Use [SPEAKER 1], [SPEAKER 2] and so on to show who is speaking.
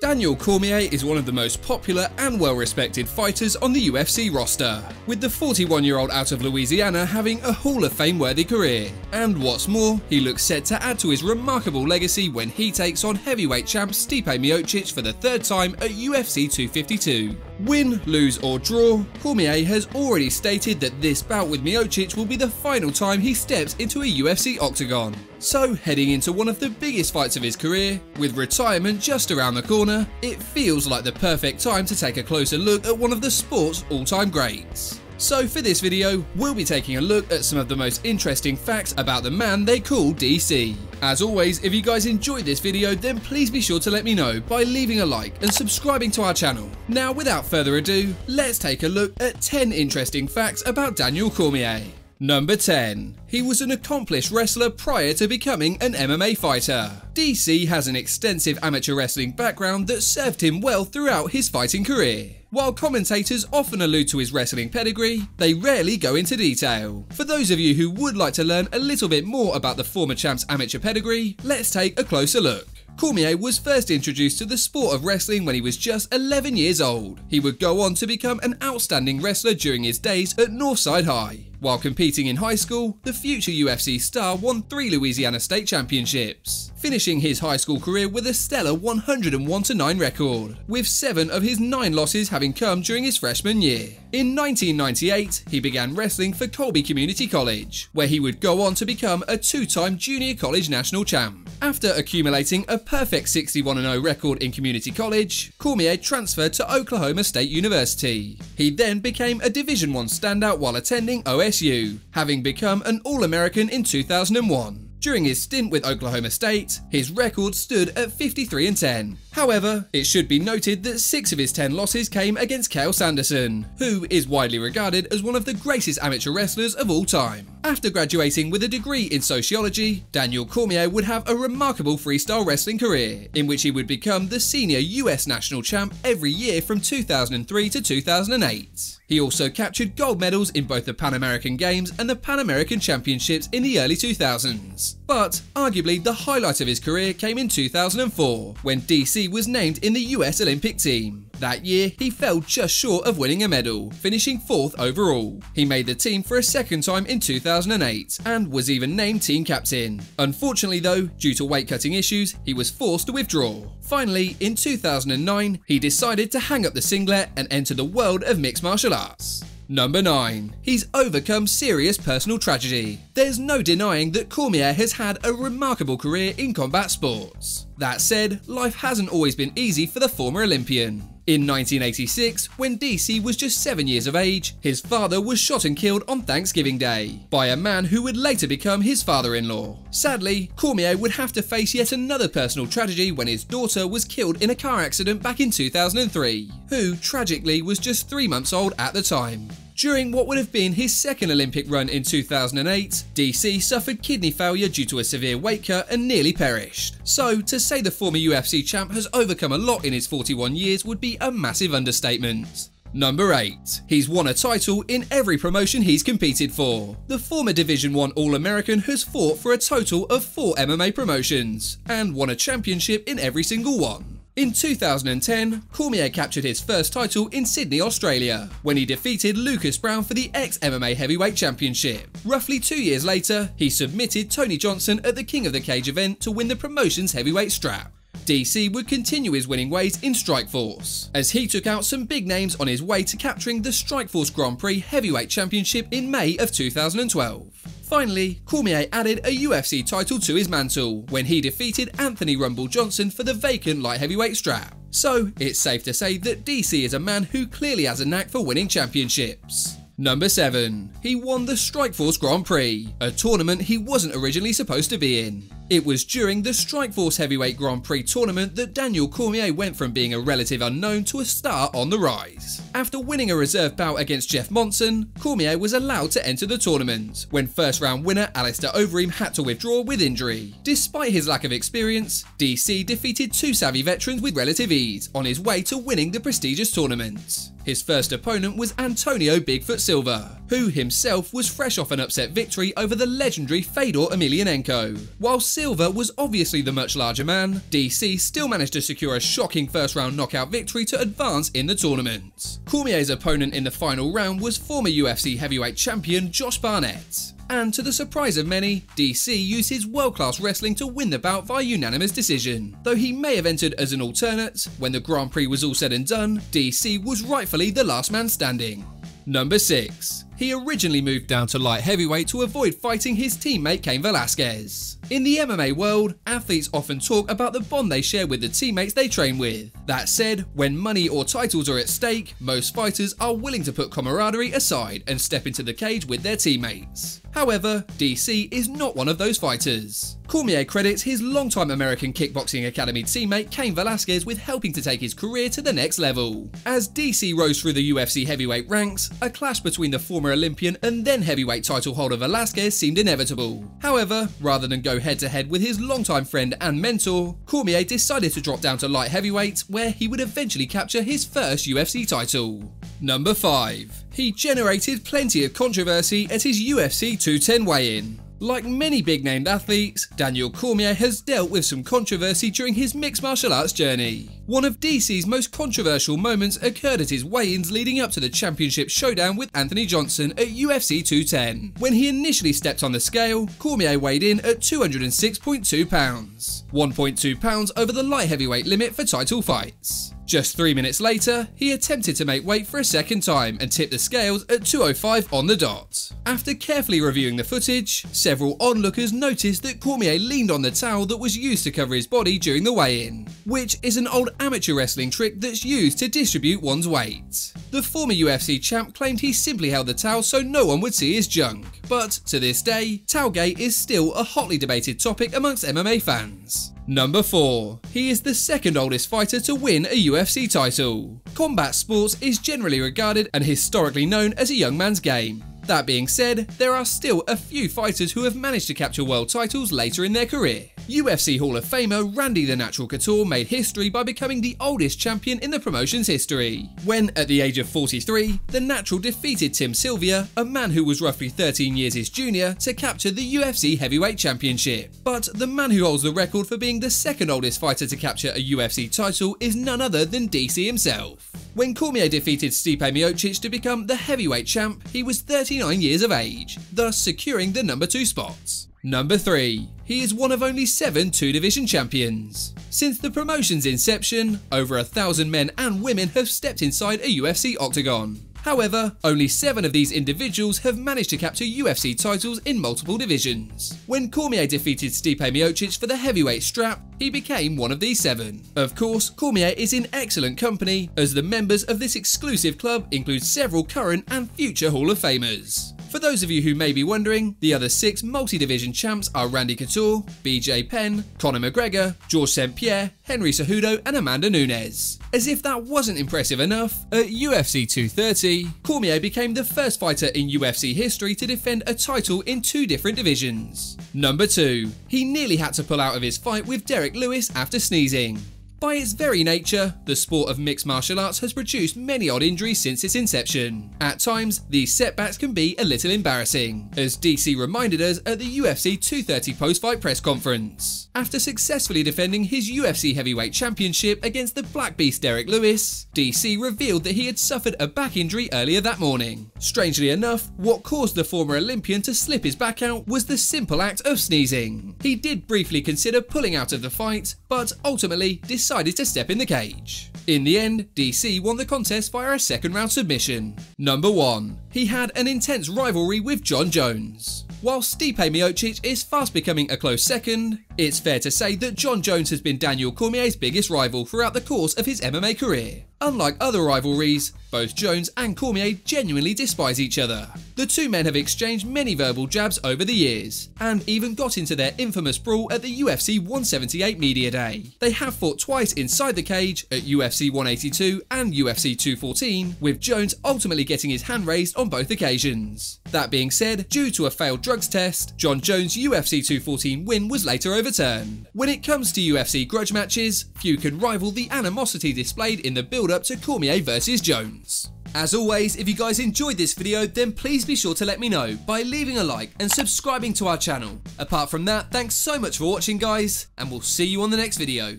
[SPEAKER 1] Daniel Cormier is one of the most popular and well-respected fighters on the UFC roster, with the 41-year-old out of Louisiana having a Hall of Fame-worthy career. And what's more, he looks set to add to his remarkable legacy when he takes on heavyweight champ Stipe Miocic for the third time at UFC 252. Win, lose or draw, Cormier has already stated that this bout with Miocic will be the final time he steps into a UFC octagon. So, heading into one of the biggest fights of his career, with retirement just around the corner, it feels like the perfect time to take a closer look at one of the sport's all-time greats. So for this video, we'll be taking a look at some of the most interesting facts about the man they call DC. As always, if you guys enjoyed this video, then please be sure to let me know by leaving a like and subscribing to our channel. Now, without further ado, let's take a look at 10 interesting facts about Daniel Cormier. Number 10. He was an accomplished wrestler prior to becoming an MMA fighter. DC has an extensive amateur wrestling background that served him well throughout his fighting career. While commentators often allude to his wrestling pedigree, they rarely go into detail. For those of you who would like to learn a little bit more about the former champ's amateur pedigree, let's take a closer look. Cormier was first introduced to the sport of wrestling when he was just 11 years old. He would go on to become an outstanding wrestler during his days at Northside High. While competing in high school, the future UFC star won 3 Louisiana State Championships, finishing his high school career with a stellar 101-9 record, with 7 of his 9 losses having come during his freshman year. In 1998, he began wrestling for Colby Community College, where he would go on to become a 2-time junior college national champ. After accumulating a perfect 61-0 record in community college, Cormier transferred to Oklahoma State University. He then became a Division I standout while attending OSU, having become an All-American in 2001. During his stint with Oklahoma State, his record stood at 53-10. However, it should be noted that 6 of his 10 losses came against Cael Sanderson, who is widely regarded as one of the greatest amateur wrestlers of all time. After graduating with a degree in sociology, Daniel Cormier would have a remarkable freestyle wrestling career, in which he would become the senior US national champ every year from 2003 to 2008. He also captured gold medals in both the Pan American Games and the Pan American Championships in the early 2000s. But arguably the highlight of his career came in 2004, when DC was named in the US Olympic team. That year, he fell just short of winning a medal, finishing 4th overall. He made the team for a second time in 2008, and was even named team captain. Unfortunately though, due to weight cutting issues, he was forced to withdraw. Finally, in 2009, he decided to hang up the singlet and enter the world of mixed martial arts. Number 9. He's overcome serious personal tragedy. There's no denying that Cormier has had a remarkable career in combat sports. That said, life hasn't always been easy for the former Olympian. In 1986, when DC was just 7 years of age, his father was shot and killed on Thanksgiving Day by a man who would later become his father-in-law. Sadly, Cormier would have to face yet another personal tragedy when his daughter was killed in a car accident back in 2003, who tragically was just 3 months old at the time. During what would have been his second Olympic run in 2008, DC suffered kidney failure due to a severe weight cut and nearly perished. So, to say the former UFC champ has overcome a lot in his 41 years would be a massive understatement. Number 8. He's won a title in every promotion he's competed for. The former Division I All-American has fought for a total of 4 MMA promotions, and won a championship in every single one. In 2010, Cormier captured his first title in Sydney, Australia, when he defeated Lucas Brown for the ex-MMA Heavyweight Championship. Roughly 2 years later, he submitted Tony Johnson at the King of the Cage event to win the promotion's heavyweight strap. DC would continue his winning ways in Strikeforce, as he took out some big names on his way to capturing the Strikeforce Grand Prix Heavyweight Championship in May of 2012. Finally, Cormier added a UFC title to his mantle when he defeated Anthony Rumble Johnson for the vacant light heavyweight strap. So, it's safe to say that DC is a man who clearly has a knack for winning championships. Number 7. He won the Strikeforce Grand Prix, a tournament he wasn't originally supposed to be in. It was during the Strikeforce Heavyweight Grand Prix tournament that Daniel Cormier went from being a relative unknown to a star on the rise. After winning a reserve bout against Jeff Monson, Cormier was allowed to enter the tournament, when first round winner Alistair Overeem had to withdraw with injury. Despite his lack of experience, DC defeated 2 savvy veterans with relative ease on his way to winning the prestigious tournament. His first opponent was Antonio Bigfoot Silva, who himself was fresh off an upset victory over the legendary Fedor Emelianenko. While Silva was obviously the much larger man, DC still managed to secure a shocking first-round knockout victory to advance in the tournament. Cormier's opponent in the final round was former UFC heavyweight champion Josh Barnett. And to the surprise of many, DC used his world-class wrestling to win the bout via unanimous decision. Though he may have entered as an alternate, when the Grand Prix was all said and done, DC was rightfully the last man standing. Number 6. He originally moved down to light heavyweight to avoid fighting his teammate CAIN VELASQUEZ. In the MMA world, athletes often talk about the bond they share with the teammates they train with. That said, when money or titles are at stake, most fighters are willing to put camaraderie aside and step into the cage with their teammates. However, DC is not one of those fighters. Cormier credits his longtime American Kickboxing Academy teammate CAIN VELASQUEZ with helping to take his career to the next level. As DC rose through the UFC heavyweight ranks, a clash between the former Olympian and then heavyweight title holder VELASQUEZ seemed inevitable. However, rather than go head-to-head with his longtime friend and mentor, Cormier decided to drop down to light heavyweight, where he would eventually capture his first UFC title. Number 5. He generated plenty of controversy at his UFC 210 weigh-in. Like many big-named athletes, Daniel Cormier has dealt with some controversy during his mixed martial arts journey. One of DC's most controversial moments occurred at his weigh-ins leading up to the championship showdown with Anthony Johnson at UFC 210. When he initially stepped on the scale, Cormier weighed in at 206.2 pounds, 1.2 pounds over the light heavyweight limit for title fights. Just 3 minutes later, he attempted to make weight for a second time and tipped the scales at 205 on the dot. After carefully reviewing the footage, several onlookers noticed that Cormier leaned on the towel that was used to cover his body during the weigh-in, which is an old amateur wrestling trick that's used to distribute one's weight. The former UFC champ claimed he simply held the towel so no one would see his junk, but to this day, Towelgate is still a hotly debated topic amongst MMA fans. Number 4. He is the second oldest fighter to win a UFC title. Combat sports is generally regarded and historically known as a young man's game. That being said, there are still a few fighters who have managed to capture world titles later in their career. UFC Hall of Famer Randy the Natural Couture made history by becoming the oldest champion in the promotion's history, when at the age of 43, the Natural defeated Tim Sylvia, a man who was roughly 13 years his junior, to capture the UFC Heavyweight Championship. But the man who holds the record for being the second oldest fighter to capture a UFC title is none other than DC himself. When Cormier defeated Stipe Miocic to become the heavyweight champ, he was 39 years of age, thus securing the number 2 spot. Number 3. He is one of only 7 two-division champions. Since the promotion's inception, over 1,000 men and women have stepped inside a UFC octagon. However, only 7 of these individuals have managed to capture UFC titles in multiple divisions. When Cormier defeated Stipe Miocic for the heavyweight strap, he became one of these 7. Of course, Cormier is in excellent company, as the members of this exclusive club include several current and future Hall of Famers. For those of you who may be wondering, the other 6 multi-division champs are Randy Couture, BJ Penn, Conor McGregor, Georges St. Pierre, Henry Cejudo and Amanda Nunes. As if that wasn't impressive enough, at UFC 230, Cormier became the first fighter in UFC history to defend a title in 2 different divisions. Number 2. He nearly had to pull out of his fight with Derrick Lewis after sneezing. By its very nature, the sport of mixed martial arts has produced many odd injuries since its inception. At times, these setbacks can be a little embarrassing, as DC reminded us at the UFC 230 post-fight press conference. After successfully defending his UFC heavyweight championship against the Black Beast Derrick Lewis, DC revealed that he had suffered a back injury earlier that morning. Strangely enough, what caused the former Olympian to slip his back out was the simple act of sneezing. He did briefly consider pulling out of the fight, but ultimately decided to step in the cage. In the end, DC won the contest via a second-round submission. Number 1. He had an intense rivalry with Jon Jones. While Stipe Miocic is fast becoming a close second, it's fair to say that Jon Jones has been Daniel Cormier's biggest rival throughout the course of his MMA career. Unlike other rivalries, both Jones and Cormier genuinely despise each other. The two men have exchanged many verbal jabs over the years, and even got into their infamous brawl at the UFC 178 Media Day. They have fought twice inside the cage at UFC 182 and UFC 214, with Jones ultimately getting his hand raised on both occasions. That being said, due to a failed drugs test, Jon Jones' UFC 214 win was later overturned. When it comes to UFC grudge matches, few can rival the animosity displayed in the build-up to Cormier vs Jones. As always, if you guys enjoyed this video, then please be sure to let me know by leaving a like and subscribing to our channel. Apart from that, thanks so much for watching guys, and we'll see you on the next video.